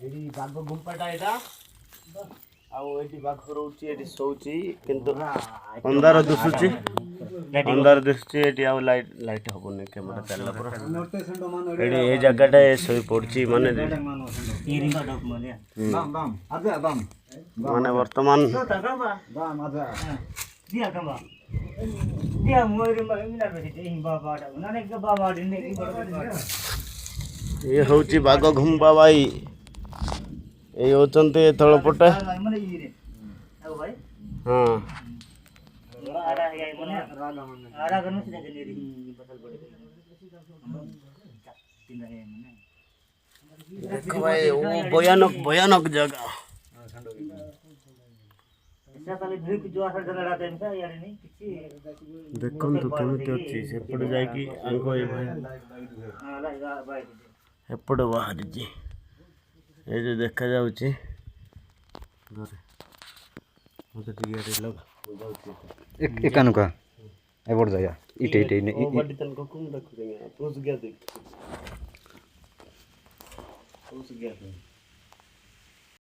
ଏଠି ବାଘ ଗୁମ୍ପାଟା ଏଇଟା ଆଉ ଏଠି ବାଘ ରହୁଛି ଏଠି ଶୋଉଛି କିନ୍ତୁ ଅନ୍ଧାର ଦିଶୁଛି ଏଠି ଆଉ ଲାଇଟ୍ ହବନି କ୍ୟାମେରା ଚାଲିଲା ପରେ ଏଠି ଏଇ ଜାଗାଟା ଶୋଇ ପଡୁଛି ମାନେ ମାନେ ବର୍ତ୍ତମାନ ଇଏ ହଉଛି ବାଘ ଘୁମ୍ପା ଭାଇ ଏଇ ହଉଛନ୍ତି ତଳପଟେ ହଁ ଦେଖ ଭାଇ ଭୟାନକ ଜାଗା ଦେଖନ୍ତୁ କେମିତି ଅଛି ସେପଟେ ଯାଇକି ଆଙ୍କ ଏପଟେ ବାହାରିଛି ଏ ଯୋଉ ଦେଖାଯାଉଛି ମତେ ଟିକେ एकानुका एबोर्ड जाया इटे इटे ने बड़ी तन को कुम रख देंगे पूछ गया देख पूछ गया